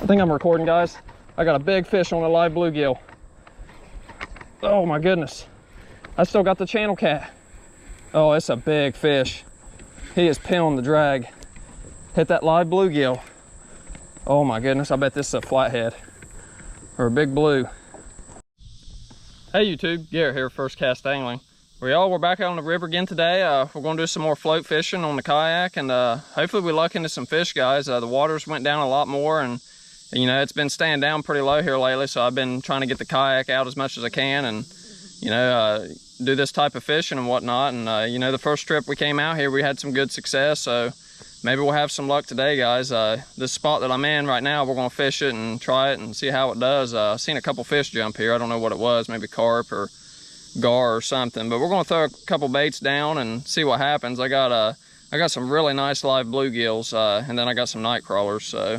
I think I'm recording, guys. I got a big fish on a live bluegill. Oh my goodness. I still got the Channelcat. Oh, it's a big fish. He is peeling the drag. Hit that live bluegill. Oh my goodness, I bet this is a flathead or a big blue. Hey YouTube, Garrett here, First Cast Angling. We're back out on the river again today. We're going to do some more float fishing on the kayak, and hopefully we luck into some fish, guys. The waters went down a lot more, and you know, it's been staying down pretty low here lately, so I've been trying to get the kayak out as much as I can and, you know, do this type of fishing and whatnot. And, you know, the first trip we came out here, we had some good success, so maybe we'll have some luck today, guys. This spot that I'm in right now, we're going to fish it and try it and see how it does. I've seen a couple fish jump here. I don't know what it was, maybe carp or gar or something, but we're going to throw a couple baits down and see what happens. I got some really nice live bluegills, and then I got some night crawlers, so.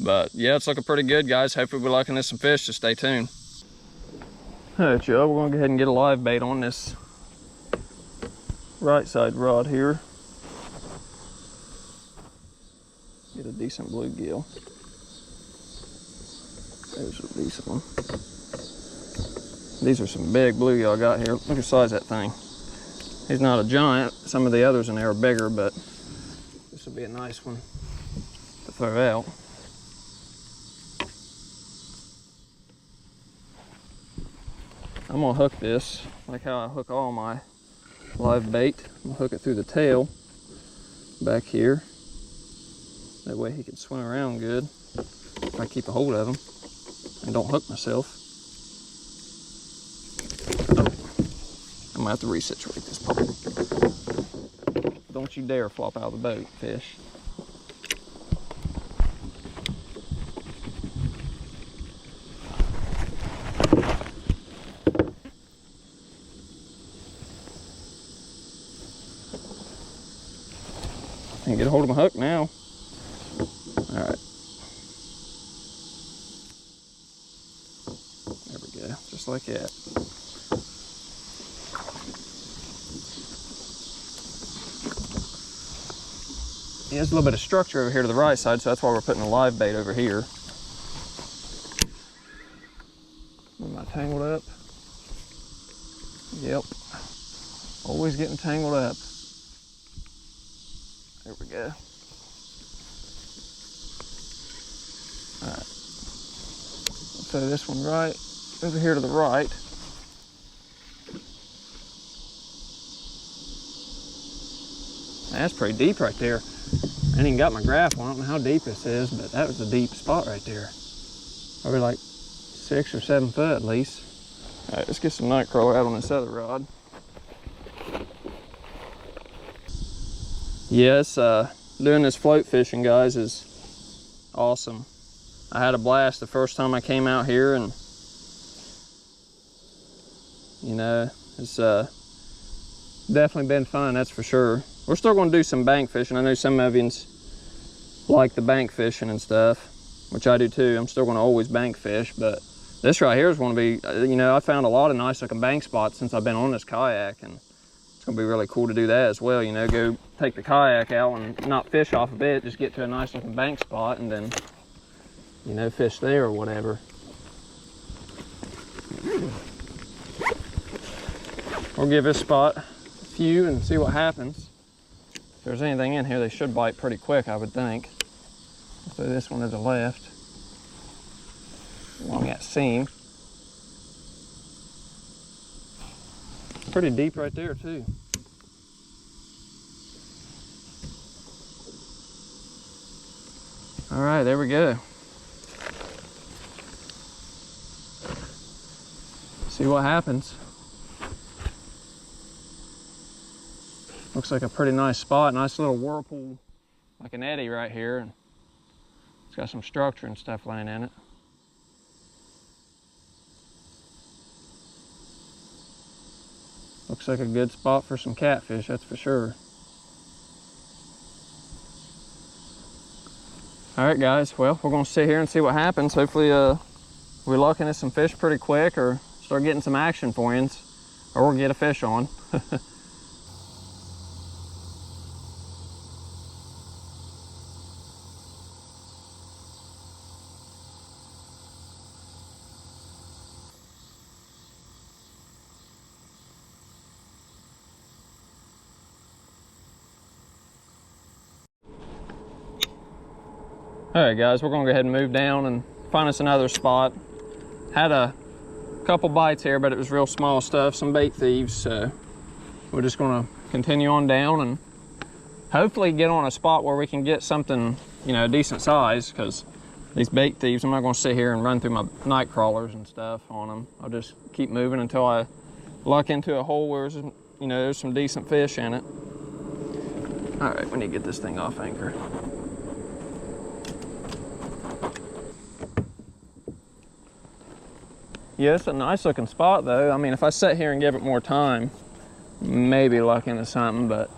But yeah, it's looking pretty good, guys. Hopefully we're looking at some fish, so stay tuned. All right, y'all, we're gonna go ahead and get a live bait on this right side rod here. Get a decent bluegill. There's a decent one. These are some big bluegill I got here. Look at the size of that thing. He's not a giant. Some of the others in there are bigger, but this will be a nice one to throw out. I'm gonna hook this like how I hook all my live bait. I'm gonna hook it through the tail back here. That way he can swim around good if I keep a hold of him and don't hook myself. Oh, I'm gonna have to resituate this pole. Don't you dare flop out of the boat, fish. I can get a hold of my hook now. All right. There we go, just like that. Yeah, there's a little bit of structure over here to the right side, so that's why we're putting the live bait over here. Am I tangled up? Yep. Always getting tangled up. There we go. All right. Throw this one right over here to the right. That's pretty deep right there. I ain't even got my graph on. I don't know how deep this is, but that was a deep spot right there. Probably like 6 or 7 foot at least. All right, let's get some night crawler out on this other rod. Yes, doing this float fishing, guys, is awesome. I had a blast the first time I came out here, and you know, it's definitely been fun, that's for sure. We're still going to do some bank fishing. I know some of you like the bank fishing and stuff, which I do too. I'm still going to always bank fish, but this right here is going to be, you know, I found a lot of nice looking bank spots since I've been on this kayak, and it's going to be really cool to do that as well. You know, go take the kayak out and not fish off of it, just get to a nice looking bank spot and then, you know, fish there or whatever. We'll give this spot a few and see what happens. If there's anything in here, they should bite pretty quick, I would think. I'll throw this one to the left along that seam. Pretty deep right there too. All right, there we go. See what happens. Looks like a pretty nice spot, nice little whirlpool, like an eddy right here. And it's got some structure and stuff laying in it. Looks like a good spot for some catfish, that's for sure. All right, guys, well, we're gonna sit here and see what happens. Hopefully we luck into some fish pretty quick, or start getting some action for you, or we'll get a fish on. All right, guys, we're gonna go ahead and move down and find us another spot. Had a couple bites here, but it was real small stuff, some bait thieves. So we're just gonna continue on down and hopefully get on a spot where we can get something, you know, decent size, because these bait thieves, I'm not gonna sit here and run through my night crawlers and stuff on them. I'll just keep moving until I luck into a hole where, you know, there's some decent fish in it. All right, we need to get this thing off anchor. Yeah, it's a nice looking spot though. I mean, if I sat here and gave it more time, maybe luck into something, but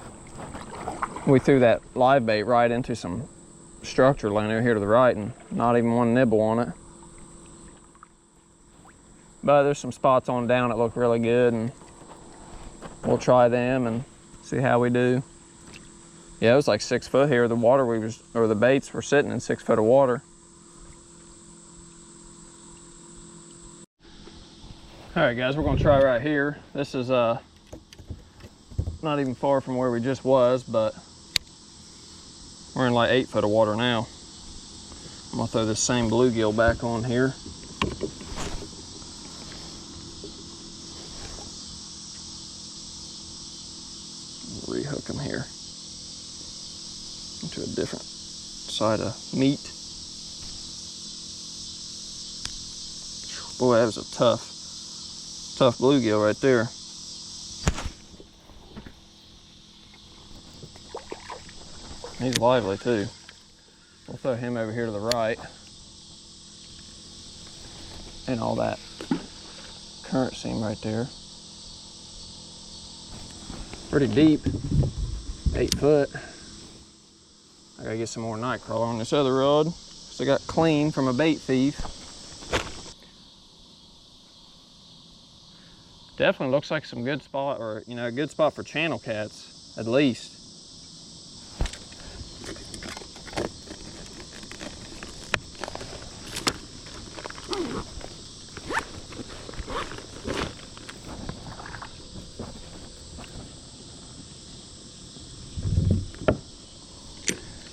we threw that live bait right into some structure laying here to the right and not even one nibble on it. But there's some spots on down that look really good, and we'll try them and see how we do. Yeah, it was like 6 foot here. The water or the baits were sitting in 6 foot of water. All right, guys, we're gonna try right here. This is not even far from where we just was, but we're in like 8 foot of water now. I'm gonna throw this same bluegill back on here. Rehook him here into a different side of meat. Boy, that was a tough bluegill right there. He's lively too. We'll throw him over here to the right. And all that current seam right there. Pretty deep, 8 foot. I gotta get some more night crawler on this other rod. So I got clean from a bait thief. Definitely looks like some good spot, or you know, a good spot for channel cats, at least.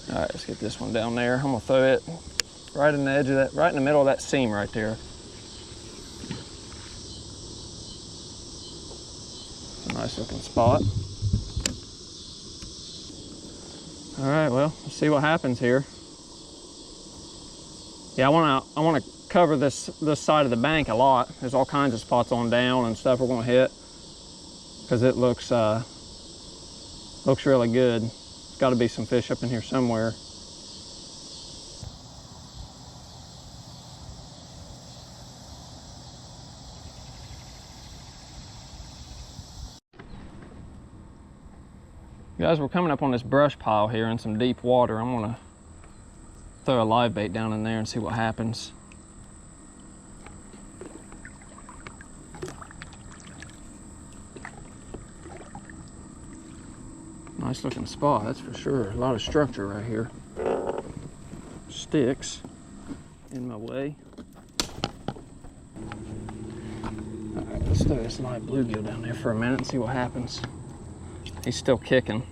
All right, let's get this one down there. I'm gonna throw it right in the edge of that, right in the middle of that seam right there. Nice looking spot. All right, well, let's see what happens here. Yeah, I wanna cover this side of the bank a lot. There's all kinds of spots on down and stuff we're gonna hit, because it looks really good. There's got to be some fish up in here somewhere. Guys, we're coming up on this brush pile here in some deep water. I'm gonna throw a live bait down in there and see what happens. Nice looking spot, that's for sure. A lot of structure right here. Sticks in my way. All right, let's throw this live bluegill down there for a minute and see what happens. He's still kicking,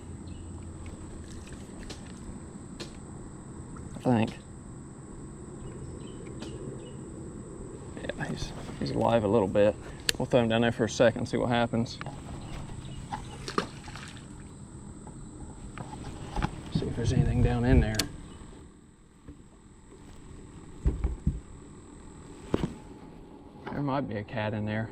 I think. Yeah, he's alive a little bit. We'll throw him down there for a second and see what happens. See if there's anything down in there. There might be a cat in there.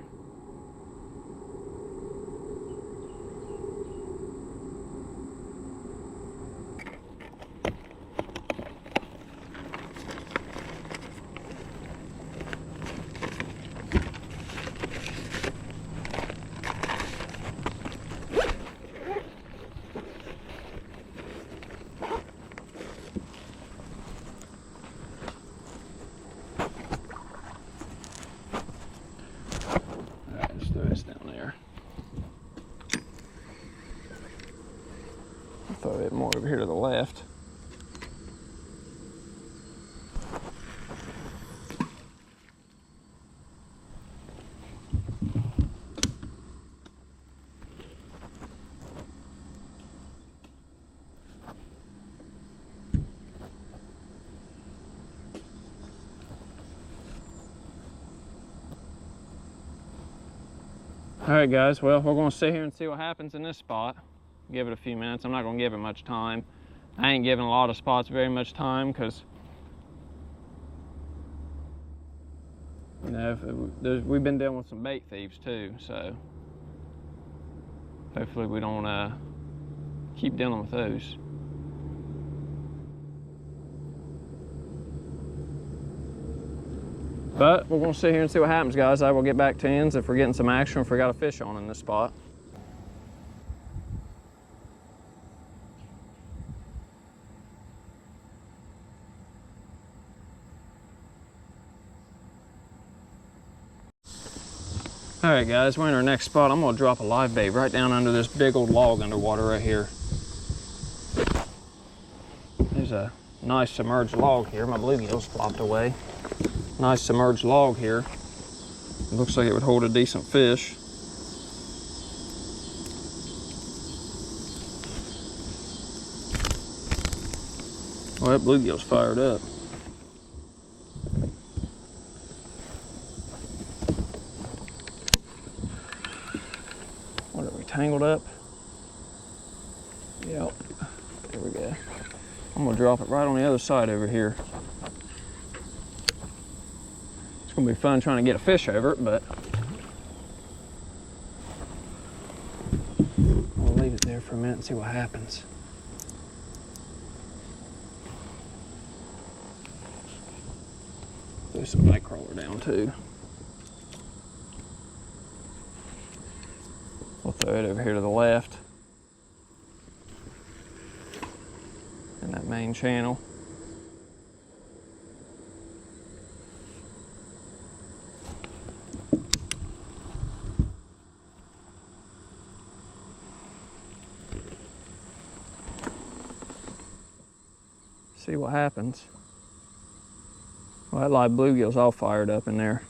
Throw it more over here to the left. All right, guys, well, we're gonna sit here and see what happens in this spot. Give it a few minutes. I'm not gonna give it much time. I ain't giving a lot of spots very much time because, you know, we've been dealing with some bait thieves too, so hopefully we don't keep dealing with those. But we're gonna sit here and see what happens, guys. I will get back to you if we're getting some action, if we got a fish on in this spot. All right, guys, we're in our next spot. I'm gonna drop a live bait right down under this big old log underwater right here. There's a nice submerged log here. My bluegill's flopped away. Nice submerged log here. It looks like it would hold a decent fish. Well, that bluegill's fired up. What, are we tangled up? Yep, there we go. I'm gonna drop it right on the other side over here. It's gonna be fun trying to get a fish over it, but I'll leave it there for a minute and see what happens. Throw some night crawler down too. We'll throw it over here to the left in that main channel. See what happens. Well, that live bluegill's all fired up in there.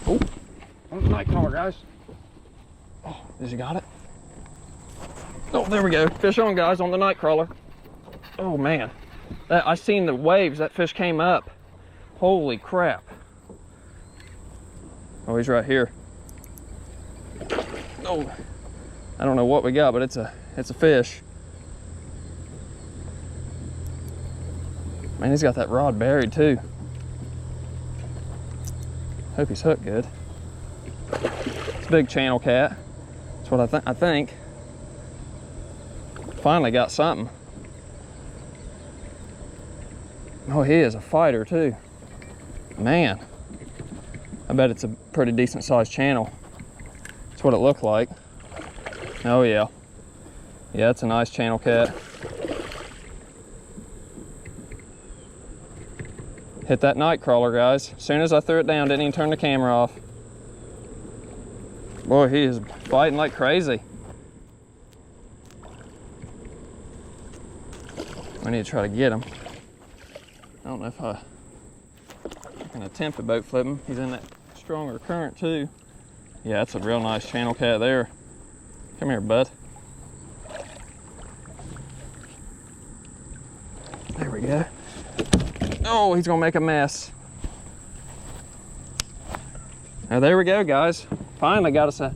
Oh, on the night crawler, guys. Oh, has he got it? Oh, there we go. Fish on, guys, on the night crawler. Oh, man. I seen the waves. That fish came up. Holy crap. Oh, he's right here. Oh, I don't know what we got, but it's a fish. Man, he's got that rod buried, too. Hope he's hooked good. It's a big channel cat. That's what I think. Finally got something. Oh, he is a fighter too. Man, I bet it's a pretty decent sized channel. That's what it looked like. Oh yeah. Yeah, it's a nice channel cat. Hit that night crawler, guys. As soon as I threw it down, didn't even turn the camera off. Boy, he is fighting like crazy. I need to try to get him. I don't know if I can attempt to boat flip him. He's in that stronger current too. Yeah, that's a real nice channel cat there. Come here, bud. There we go. Oh, he's gonna make a mess. Now there we go, guys. Finally got us a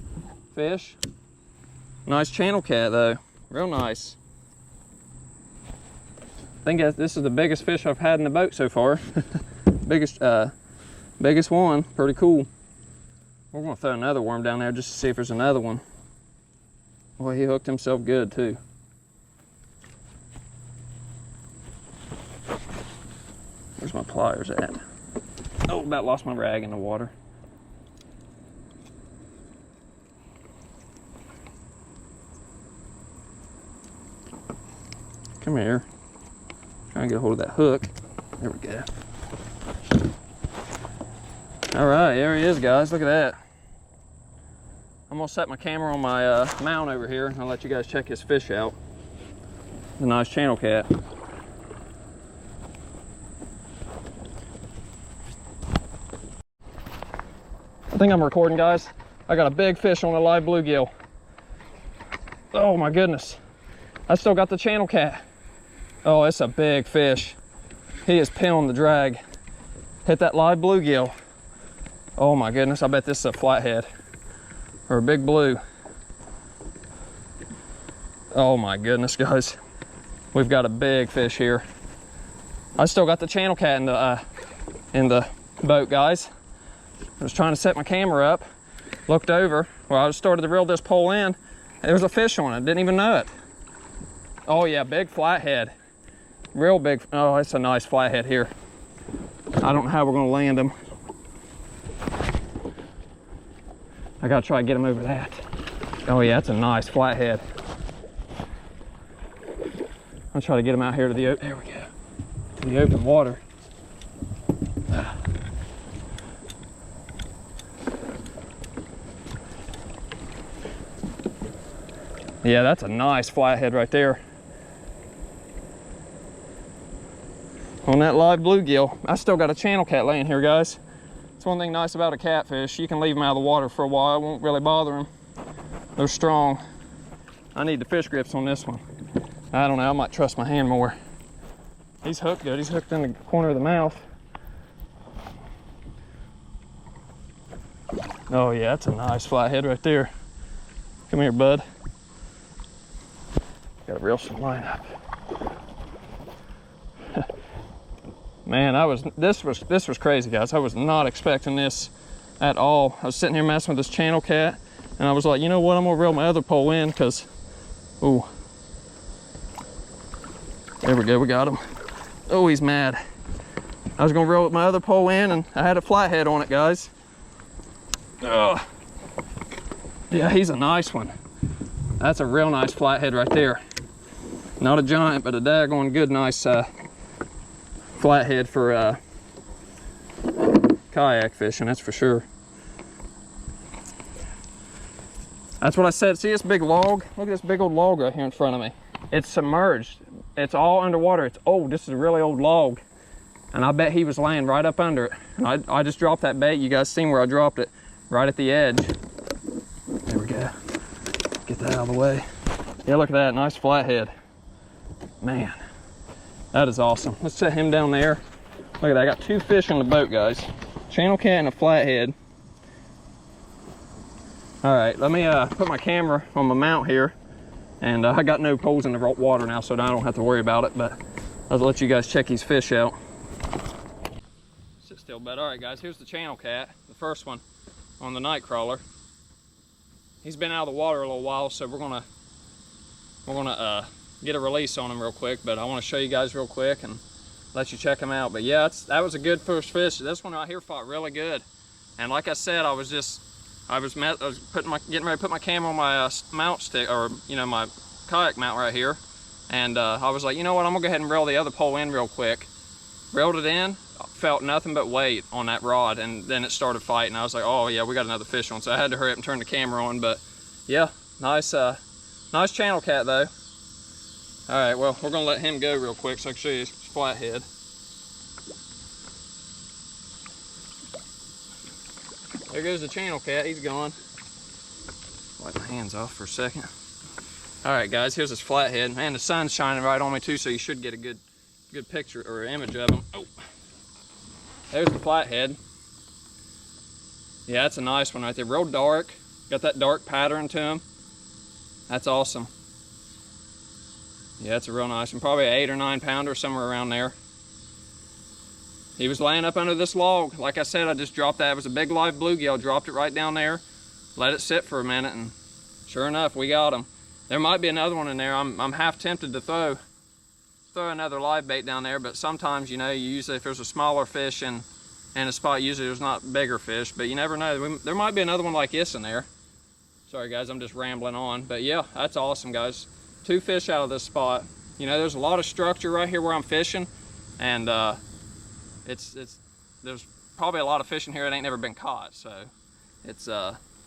fish. Nice channel cat though, real nice. I think this is the biggest fish I've had in the boat so far. biggest one, pretty cool. We're gonna throw another worm down there just to see if there's another one. Boy, he hooked himself good too. Where's my pliers at? Oh, about lost my rag in the water. Come here. Trying to get a hold of that hook. There we go. All right, there he is, guys. Look at that. I'm gonna set my camera on my mount over here and I'll let you guys check his fish out. The nice channel cat. I think I'm recording, guys. I got a big fish on a live bluegill. Oh my goodness. I still got the channel cat. Oh, it's a big fish. He is peeling the drag. Hit that live bluegill. Oh my goodness, I bet this is a flathead or a big blue. Oh my goodness, guys. We've got a big fish here. I still got the channel cat in the boat, guys. I was trying to set my camera up, looked over, well, I started to reel this pole in. There was a fish on it, didn't even know it. Oh yeah, big flathead. Real big, oh, it's a nice flathead here. I don't know how we're gonna land him. I gotta try to get him over that. Oh yeah, that's a nice flathead. I'll try to get him out here to the open, there we go, to the open water. Yeah, that's a nice flathead right there. On that live bluegill. I still got a channel cat laying here, guys. It's one thing nice about a catfish. You can leave them out of the water for a while. It won't really bother them. They're strong. I need the fish grips on this one. I don't know, I might trust my hand more. He's hooked good. He's hooked in the corner of the mouth. Oh yeah, that's a nice flathead right there. Come here, bud. Gotta reel some line up. Man, this was crazy, guys. I was not expecting this at all. I was sitting here messing with this channel cat, and I was like, you know what? I'm gonna reel my other pole in, cause, ooh, there we go. We got him. Oh, he's mad. I was gonna reel my other pole in, and I had a flathead on it, guys. Ugh. Yeah, he's a nice one. That's a real nice flathead right there. Not a giant, but a daggone good, nice flathead for kayak fishing, that's for sure. That's what I said. See this big log? Look at this big old log right here in front of me. It's submerged. It's all underwater. It's old. This is a really old log. And I bet he was laying right up under it. And I just dropped that bait. You guys seen where I dropped it? Right at the edge. There we go. Get that out of the way. Yeah, look at that. Nice flathead. Man, that is awesome. Let's set him down there. Look at that. I got two fish on the boat, guys. Channel cat and a flathead. All right, let me put my camera on my mount here. And I got no poles in the water now, so I don't have to worry about it. But I'll let you guys check these fish out. Sit still, bud. All right, guys, here's the channel cat, the first one on the night crawler. He's been out of the water a little while, so we're gonna get a release on him real quick, but I want to show you guys real quick and let you check him out. But yeah, that was a good first fish. This one right here fought really good. And like I said, I was getting ready to put my camera on my mount stick, or you know, my kayak mount right here. And I was like, you know what, I'm gonna go ahead and reel the other pole in real quick. Reeled it in, felt nothing but weight on that rod, and then it started fighting. I was like, oh yeah, we got another fish on. So I had to hurry up and turn the camera on. But yeah, nice channel cat though. All right, well, we're gonna let him go real quick so I can show you his flathead. There goes the channel cat, he's gone. Wipe my hands off for a second. All right, guys, here's his flathead. Man, the sun's shining right on me too, so you should get a good picture or image of him. Oh, there's the flathead. Yeah, that's a nice one right there. Real dark, got that dark pattern to him. That's awesome. Yeah, it's a real nice one. Probably an 8 or 9 pounder, somewhere around there. He was laying up under this log. Like I said, I just dropped that. It was a big live bluegill. Dropped it right down there. Let it sit for a minute, and sure enough, we got him. There might be another one in there. I'm half tempted to throw another live bait down there, but sometimes, you know, usually if there's a smaller fish in a spot, usually there's not bigger fish, but you never know. There might be another one like this in there. Sorry guys, I'm just rambling on. But yeah, that's awesome, guys. 2 fish out of this spot. You know, there's a lot of structure right here where I'm fishing, and there's probably a lot of fish in here that ain't never been caught, so it's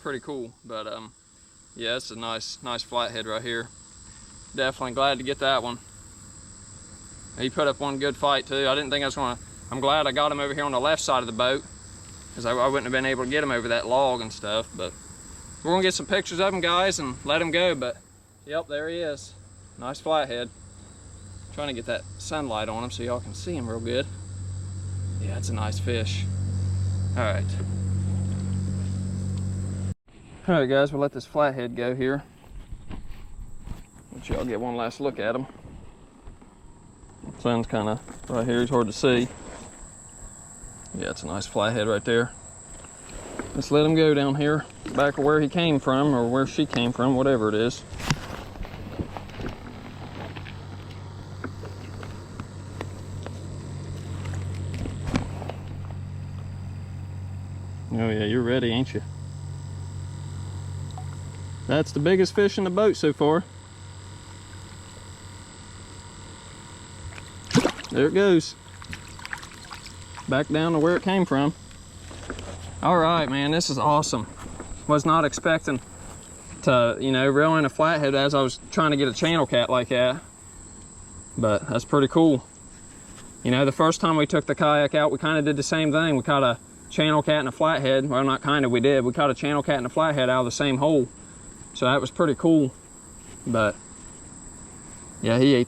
pretty cool. But Yeah, it's a nice flathead right here. Definitely glad to get that one. He put up one good fight too. I didn't think I was gonna, I'm glad I got him over here on the left side of the boat, because I wouldn't have been able to get him over that log and stuff. But we're gonna get some pictures of him, guys, and let him go. But yep, there he is. Nice flathead. Trying to get that sunlight on him so y'all can see him real good. Yeah, it's a nice fish. All right. All right, guys, we'll let this flathead go here. Let y'all get one last look at him. The sun's kind of right here, he's hard to see. Yeah, it's a nice flathead right there. Let's let him go down here, back where he came from, or where she came from, whatever it is. Oh yeah, you're ready, ain't you? That's the biggest fish in the boat so far. There it goes. Back down to where it came from. All right, man, this is awesome. Was not expecting to, you know, reel in a flathead as I was trying to get a channel cat like that. But that's pretty cool. You know, the first time we took the kayak out, we kind of did the same thing. We caught a channel cat and a flathead. Well, not kind of, we did. We caught a channel cat and a flathead out of the same hole. So that was pretty cool. But yeah, he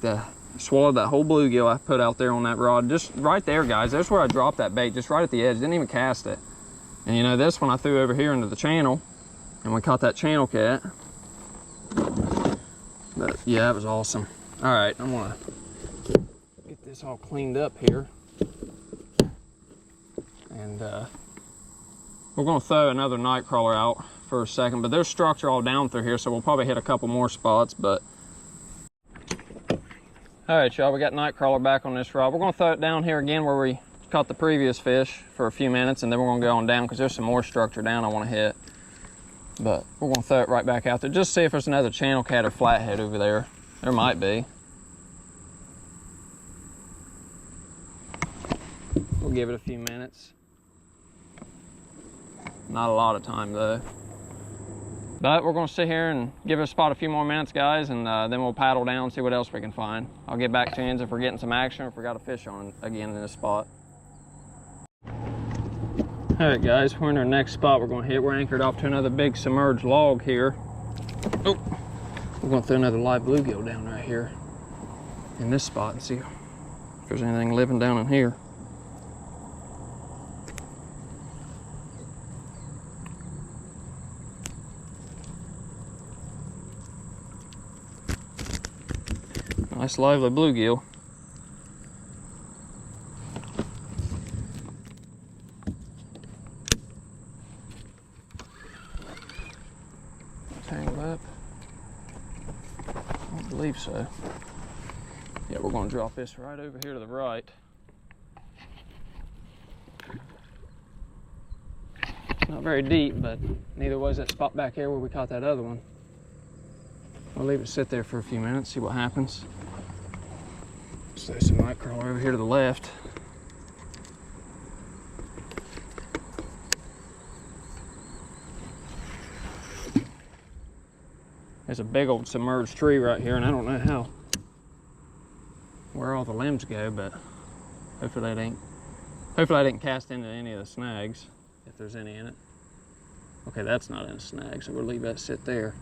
swallowed that whole bluegill I put out there on that rod. Just right there, guys. That's where I dropped that bait, just right at the edge. Didn't even cast it. And you know, this one I threw over here into the channel, and we caught that channel cat. But yeah, it was awesome. All right, I'm gonna get this all cleaned up here. And we're gonna throw another night crawler out for a second, but there's structure all down through here, so we'll probably hit a couple more spots. But all right, y'all, we got night crawler back on this rod. We're gonna throw it down here again where we caught the previous fish for a few minutes, and then we're gonna go on down because there's some more structure down I want to hit. But we're gonna throw it right back out there, just see if there's another channel cat or flathead over there. There might be. We'll give it a few minutes. Not a lot of time though. But we're gonna sit here and give it a spot a few more minutes, guys, and then we'll paddle down and see what else we can find. I'll get back to you if we're getting some action or if we got a fish on again in this spot. All right, guys, we're in our next spot we're gonna hit. We're anchored off to another big submerged log here. Oh, we're gonna throw another live bluegill down right here in this spot and see if there's anything living down in here. Nice lively bluegill. Tangled up? I don't believe so. Yeah, we're going to drop this right over here to the right. Not very deep, but neither was that spot back here where we caught that other one. I'll leave it sit there for a few minutes, see what happens. So there's some night crawler over here to the left. There's a big old submerged tree right here, and I don't know where all the limbs go, but hopefully I didn't cast into any of the snags, if there's any in it. Okay, that's not in a snag, so we'll leave that sit there.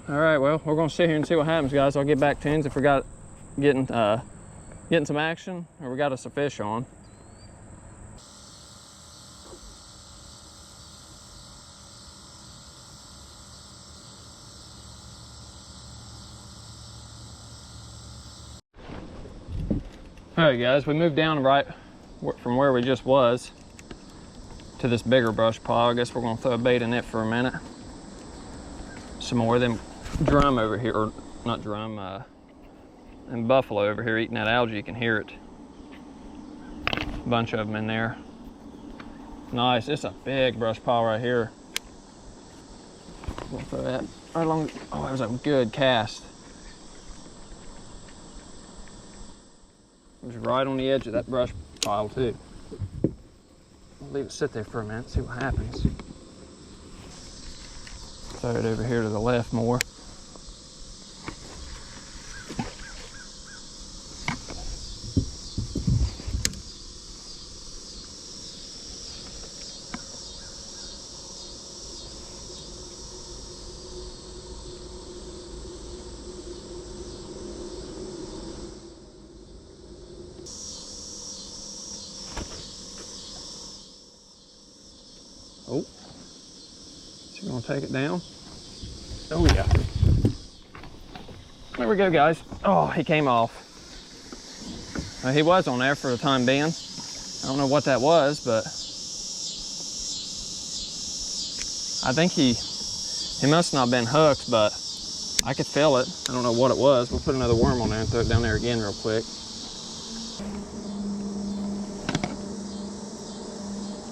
All right, well, we're gonna sit here and see what happens, guys. I'll get back to you if we got getting some action or we got us a fish on. All right, guys, we moved down right from where we just was to this bigger brush pile. I guess we're gonna throw a bait in it for a minute. Some more of them drum over here, or not drum, and buffalo over here eating that algae. You can hear it. A bunch of them in there. Nice. It's a big brush pile right here. We'll throw that right along. Oh, that was a good cast. It was right on the edge of that brush pile too. I'll leave it sit there for a minute, see what happens. Throw it over here to the left more. Oh, is he gonna take it down? Oh yeah. There we go, guys. Oh, he came off. Well, he was on there for the time being. I don't know what that was, but I think he must not have been hooked, but I could feel it. I don't know what it was. We'll put another worm on there and throw it down there again real quick.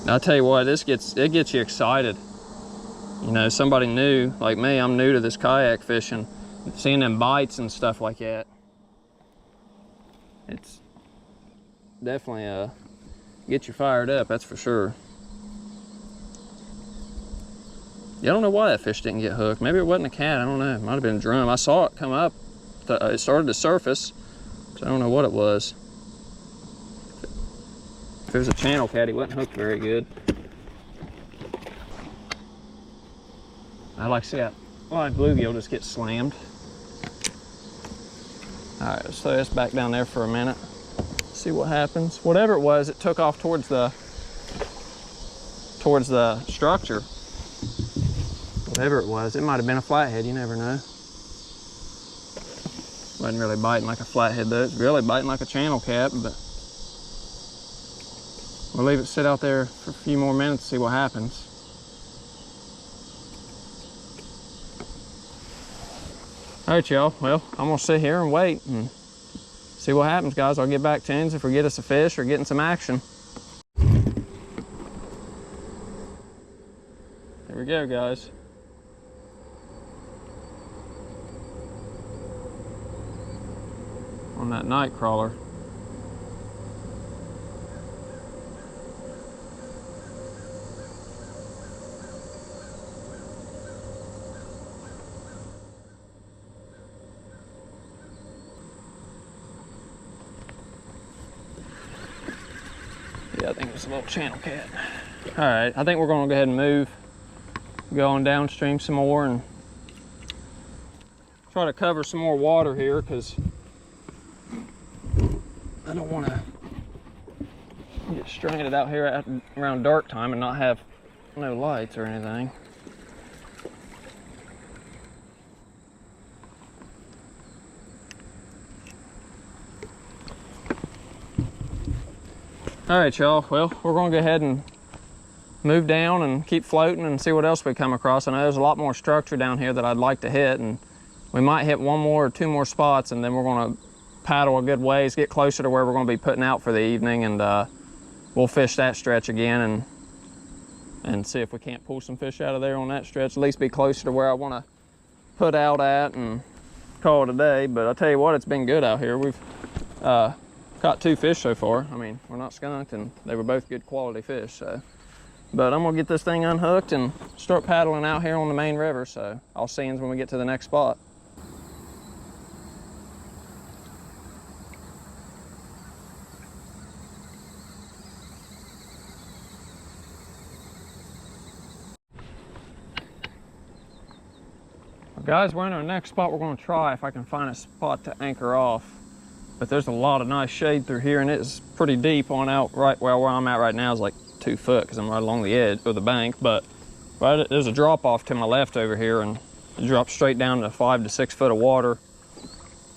I'll tell you what, it gets you excited. You know, somebody new, like me, I'm new to this kayak fishing. Seeing them bites and stuff like that. It's definitely get you fired up, that's for sure. Yeah, I don't know why that fish didn't get hooked. Maybe it wasn't a cat, I don't know. It might have been a drum. I saw it come up, it started to surface, so I don't know what it was. If it was a channel cat, he wasn't hooked very good. I like to see that live bluegill just get slammed. All right, let's throw this back down there for a minute. See what happens. Whatever it was, it took off towards the structure. Whatever it was, it might have been a flathead, you never know. Wasn't really biting like a flathead though, it's really biting like a channel cat, but we'll leave it sit out there for a few more minutes, see what happens. All right, y'all, well, I'm gonna sit here and wait and see what happens, guys. I'll get back to you if we get us a fish or getting some action. There we go, guys. On that night crawler. Yeah, I think it's a little channel cat. All right, I think we're gonna go ahead and move, go on downstream some more and try to cover some more water here because I don't want to get stranded out here around dark time and not have no lights or anything. All right, y'all, well, we're gonna go ahead and move down and keep floating and see what else we come across. I know there's a lot more structure down here that I'd like to hit, and we might hit one more or two more spots, and then we're gonna paddle a good ways, get closer to where we're gonna be putting out for the evening, and we'll fish that stretch again and see if we can't pull some fish out of there on that stretch, at least be closer to where I wanna put out at and call it a day. But I'll tell you what, it's been good out here. We've caught 2 fish so far. I mean, we're not skunked, and they were both good quality fish, so. But I'm gonna get this thing unhooked and start paddling out here on the main river, so I'll see you when we get to the next spot. Well, guys, we're in our next spot. We're gonna try if I can find a spot to anchor off. But there's a lot of nice shade through here, and it's pretty deep on out right where I'm at right now is like 2 foot because I'm right along the edge of the bank. But right, there's a drop off to my left over here, and it drops straight down to 5 to 6 foot of water.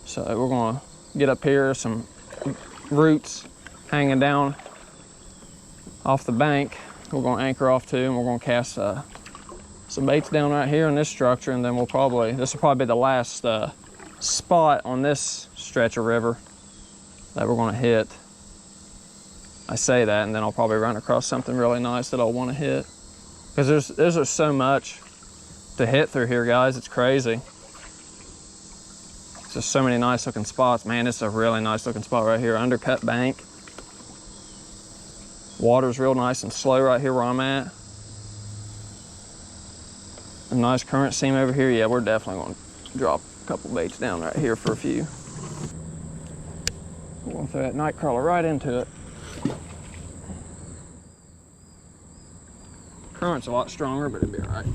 So we're gonna get up here, some roots hanging down off the bank. We're gonna anchor off to, and we're gonna cast some baits down right here in this structure, and then this will probably be the last spot on this stretch of river that we're gonna hit. I say that, and then I'll probably run across something really nice that I'll wanna hit. Because there's so much to hit through here, guys. It's crazy. There's just so many nice looking spots. Man, it's a really nice looking spot right here. Undercut bank. Water's real nice and slow right here where I'm at. A nice current seam over here. Yeah, we're definitely going to drop a couple baits down right here for a few. We're going to throw that night crawler right into it. Current's a lot stronger, but it'll be all right.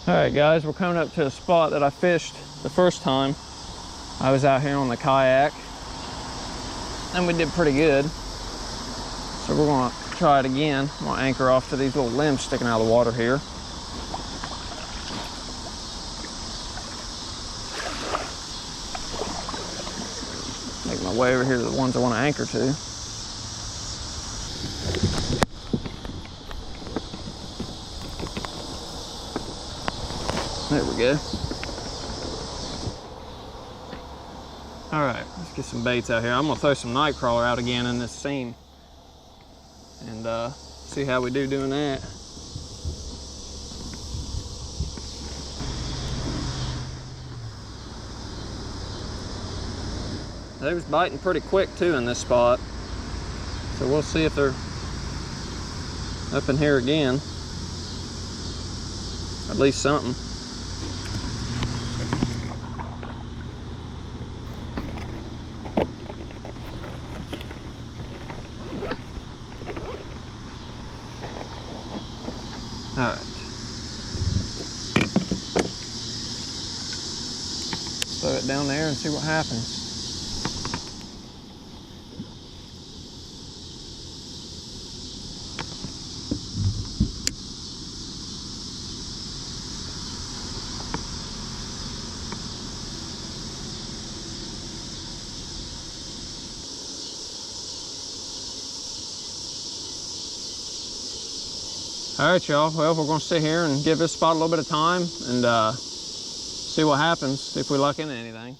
All right, guys, we're coming up to a spot that I fished the first time I was out here on the kayak, and we did pretty good. So we're gonna try it again. I'm gonna anchor off to these little limbs sticking out of the water here. Make my way over here to the ones I want to anchor to. There we go. All right, let's get some baits out here. I'm gonna throw some night crawler out again in this seam and see how we do doing that. They was biting pretty quick too in this spot, so we'll see if they're up in here again. At least something. All right. Throw it down there and see what happens. All right, y'all. Well, we're going to sit here and give this spot a little bit of time and see what happens, see if we luck into anything.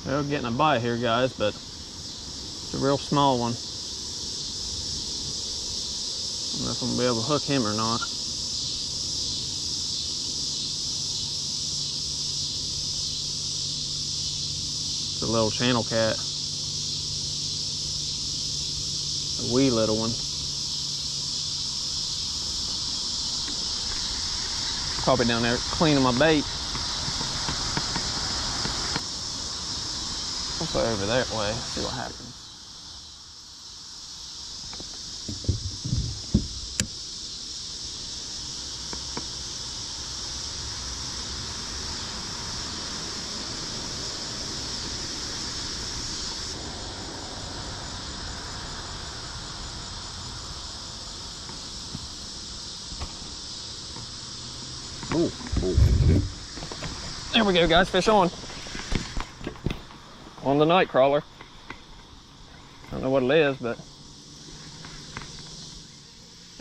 Well, getting a bite here, guys, but it's a real small one. I don't know if I'm going to be able to hook him or not. A little Channelcat, a wee little one. Probably down there cleaning my bait. I'll go over that way, see what happens. Ooh, ooh. There we go, guys, fish on the night crawler. I don't know what it is, but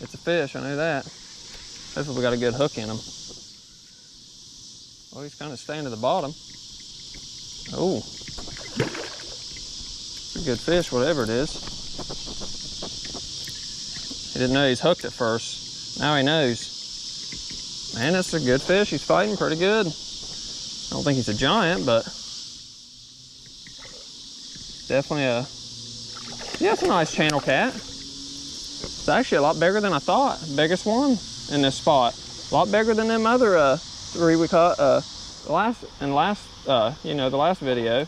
it's a fish, I know that. Hopefully we got a good hook in him. Well, he's kind of staying to the bottom. Oh, it's a good fish, whatever it is. He didn't know he's hooked at first. Now he knows. Man, that's a good fish. He's fighting pretty good. I don't think he's a giant, but definitely yeah, it's a nice Channelcat. It's actually a lot bigger than I thought. Biggest one in this spot. A lot bigger than them other three we caught the last video.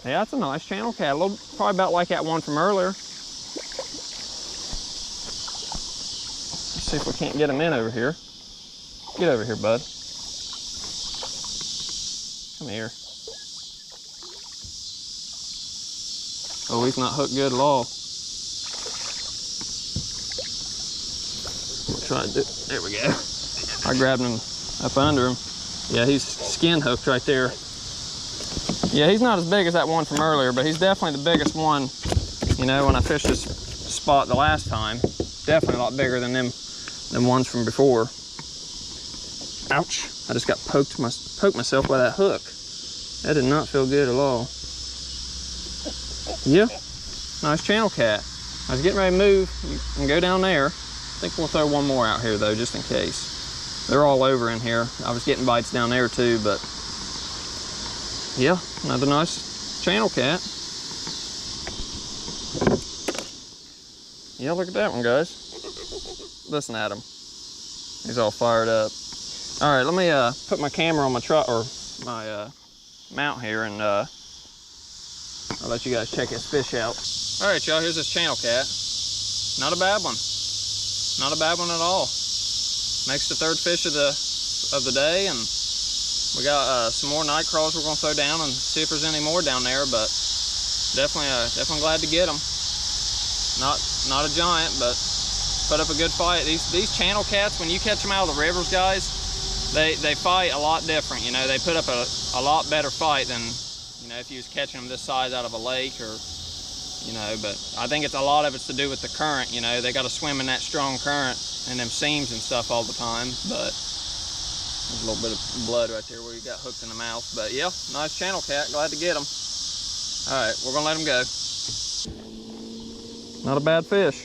Yeah, it's a nice Channelcat. A little, probably about like that one from earlier. See if we can't get him in over here. Get over here, bud. Come here. Oh, he's not hooked good at all. We'll try to do, there we go. I grabbed him up under him. Yeah, he's skin hooked right there. Yeah, he's not as big as that one from earlier, but he's definitely the biggest one. You know, when I fished this spot the last time, definitely a lot bigger than them ones from before. Ouch! I just got poked myself by that hook. That did not feel good at all. Yeah, nice channel cat. I was getting ready to move and go down there. I think we'll throw one more out here though, just in case. They're all over in here. I was getting bites down there too, but yeah, another nice channel cat. Yeah, look at that one, guys. Listen at him. He's all fired up. All right, let me put my camera on my truck or my mount here, and I'll let you guys check his fish out. All right, y'all, here's this channel cat. Not a bad one. Not a bad one at all. Makes the third fish of the day, and we got some more night crawls we're gonna throw down and see if there's any more down there. But definitely glad to get them. Not a giant, but put up a good fight. These channel cats, when you catch them out of the rivers, guys, they fight a lot different. You know, they put up a lot better fight than, you know, if you was catching them this size out of a lake, or, you know. But I think a lot of it's to do with the current. You know, they got to swim in that strong current and them seams and stuff all the time. But there's a little bit of blood right there where you got hooked in the mouth. But yeah, nice channel cat. Glad to get them. All right, we're gonna let them go. Not a bad fish.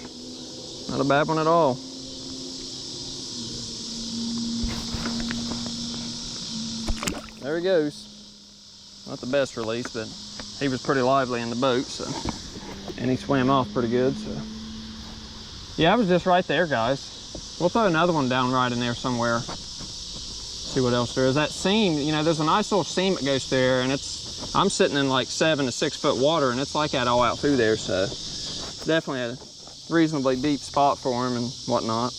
Not a bad one at all. There he goes. Not the best release, but he was pretty lively in the boat, so, and he swam off pretty good, so. Yeah, I was just right there, guys. We'll throw another one down right in there somewhere. See what else there is. That seam, you know, there's a nice little seam that goes there, and I'm sitting in like 7 to 6 foot water, and it's like that all out through there, so it's definitely a reasonably deep spot for him and whatnot.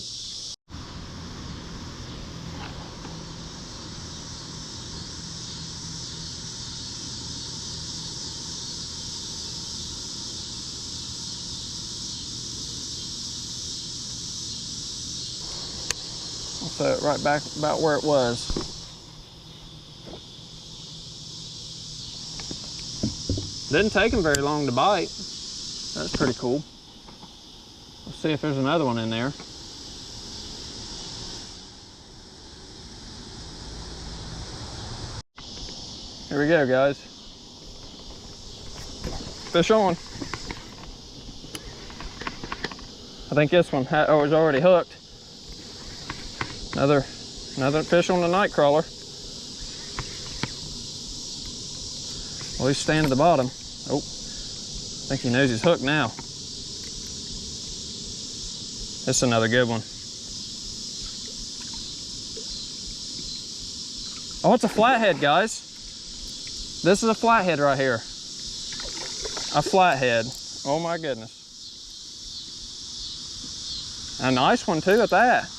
I'll throw it right back about where it was. Didn't take him very long to bite. That's pretty cool. Let's see if there's another one in there. Here we go, guys. Fish on. I think this one was already hooked. Another fish on the night crawler. Well, he's staying at the bottom. Oh, I think he knows he's hooked now. This is another good one. Oh, it's a flathead, guys. This is a flathead right here. A flathead. Oh my goodness. A nice one too at that.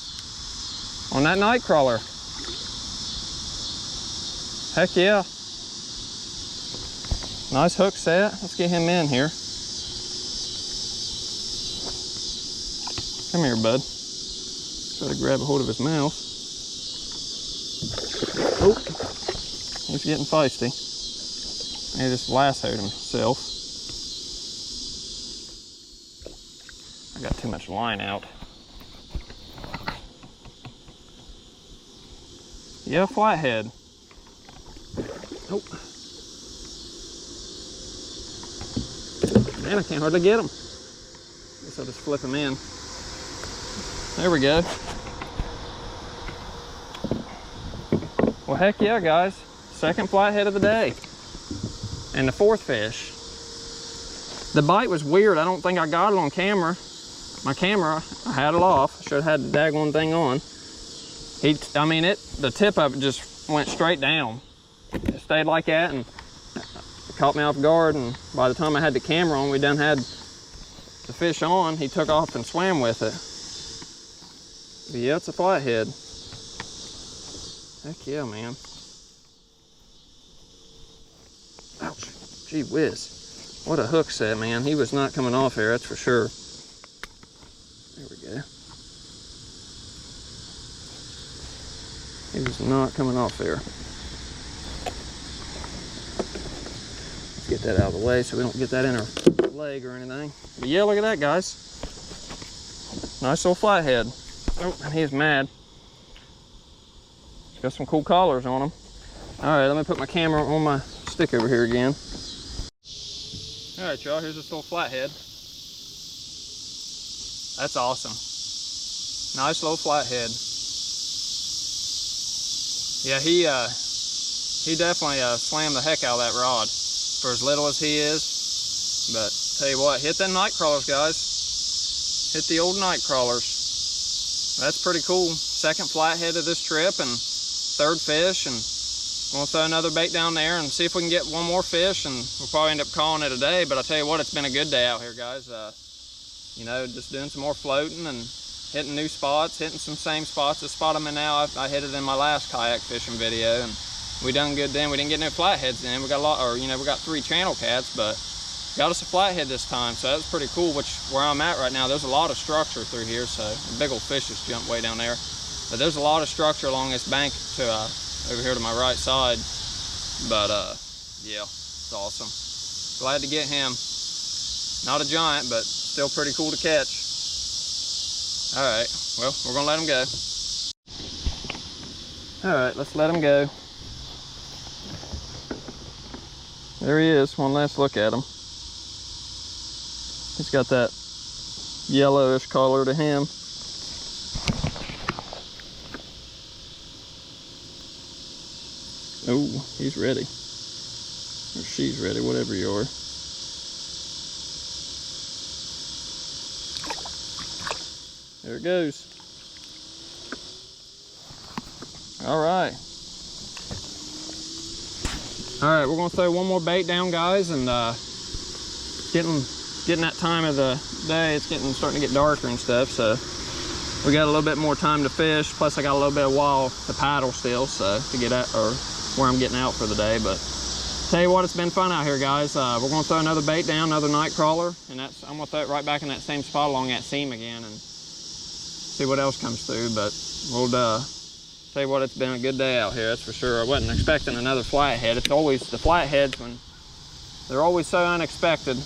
On that night crawler. Heck yeah. Nice hook set. Let's get him in here. Come here, bud. Try to grab a hold of his mouth. Oh, he's getting feisty. He just lassoed himself. I got too much line out. Yeah, flathead. Oh. Man, I can't hardly get him. Guess I'll just flip him in. There we go. Well, heck yeah, guys. Second flathead of the day. And the fourth fish. The bite was weird. I don't think I got it on camera. My camera, I had it off. Should have had the daggone thing on. The tip of it just went straight down. It stayed like that, and it caught me off guard, and by the time I had the camera on, we done had the fish on, he took off and swam with it. But yeah, it's a flathead. Heck yeah, man. Ouch. Gee whiz. What a hook set, man. He was not coming off here, that's for sure. There we go. He was not coming off there. get that out of the way so we don't get that in our leg or anything. But yeah, look at that, guys. Nice little flathead. Oh, and he's mad. He's got some cool collars on him. All right, let me put my camera on my stick over here again. All right, y'all, here's this little flathead. That's awesome. Nice little flathead. Yeah, he definitely slammed the heck out of that rod for as little as he is. But tell you what, hit them night crawlers, guys. Hit the old night crawlers. That's pretty cool. Second flathead of this trip and third fish, and we'll throw another bait down there and see if we can get one more fish, and we'll probably end up calling it a day. But I tell you what, it's been a good day out here, guys. You know, just doing some more floating and hitting new spots, hitting some same spots. The spot I'm in now, I hit it in my last kayak fishing video, and we done good then. We didn't get no flatheads then. We got a lot, or you know, we got 3 channel cats, but got us a flathead this time, so that was pretty cool. Which where I'm at right now, there's a lot of structure through here, so a big old fish just jumped way down there. But there's a lot of structure along this bank to over here to my right side. But yeah, it's awesome. Glad to get him. Not a giant, but still pretty cool to catch. All right, well, we're gonna let him go. All right, let's let him go. There he is, one last look at him. He's got that yellowish color to him. Oh, he's ready. Or she's ready, whatever you are. There it goes. All right. All right, we're gonna throw one more bait down, guys, and getting that time of the day, it's starting to get darker and stuff, so we got a little bit more time to fish. Plus I got a little bit of while to paddle still, so to get at, or where I'm getting out for the day. But tell you what, it's been fun out here, guys. We're gonna throw another bait down, another night crawler, and I'm gonna throw it right back in that same spot along that seam again and see what else comes through. But we'll tell you what, it's been a good day out here, that's for sure. I wasn't expecting another flathead. It's always the flatheads, when they're always so unexpected.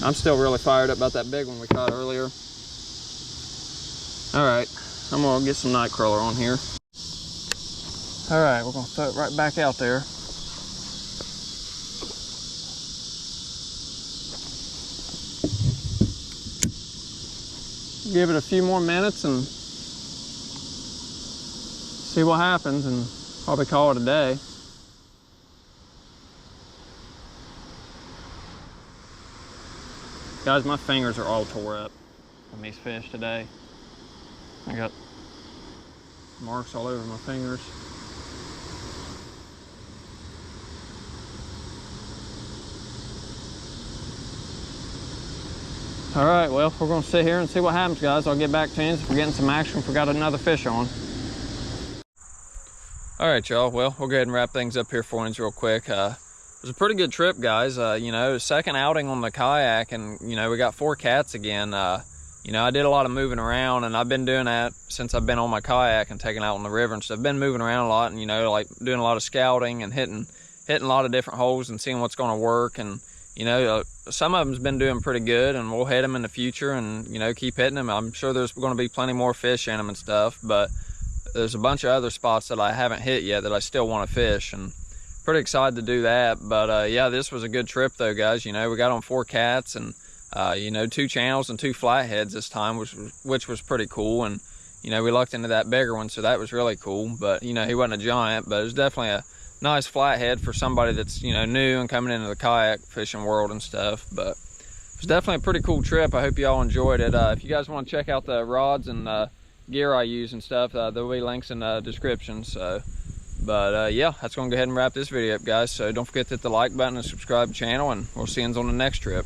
I'm still really fired up about that big one we caught earlier. All right, I'm gonna get some night crawler on here. All right, we're gonna throw it right back out there. Give it a few more minutes and see what happens, and probably call it a day. Guys, my fingers are all tore up from these fish today. I got marks all over my fingers. All right, well, we're gonna sit here and see what happens, guys. I'll get back to you if we're getting some action, if we got another fish on. All right, y'all, well, we'll go ahead and wrap things up here for you real quick. It was a pretty good trip, guys. You know, second outing on the kayak, and you know, we got 4 cats again. You know, I did a lot of moving around, and I've been doing that since I've been on my kayak and taking out on the river and stuff. I've been moving around a lot, and you know, like doing a lot of scouting and hitting a lot of different holes and seeing what's going to work. And you know, some of them's been doing pretty good, and we'll hit them in the future, and you know, keep hitting them. I'm sure there's going to be plenty more fish in them and stuff, but there's a bunch of other spots that I haven't hit yet that I still want to fish, and pretty excited to do that. But yeah, this was a good trip though, guys. You know, we got on 4 cats and you know, 2 channels and 2 flatheads this time, which was pretty cool. And you know, we lucked into that bigger one, so that was really cool. But you know, he wasn't a giant, but it was definitely a nice flathead for somebody that's, you know, new and coming into the kayak fishing world and stuff. But it was definitely a pretty cool trip. I hope you all enjoyed it. If you guys want to check out the rods and gear I use and stuff, there'll be links in the description. So but yeah, that's gonna go ahead and wrap this video up, guys. So don't forget to hit the like button and subscribe to the channel, and we'll see you on the next trip.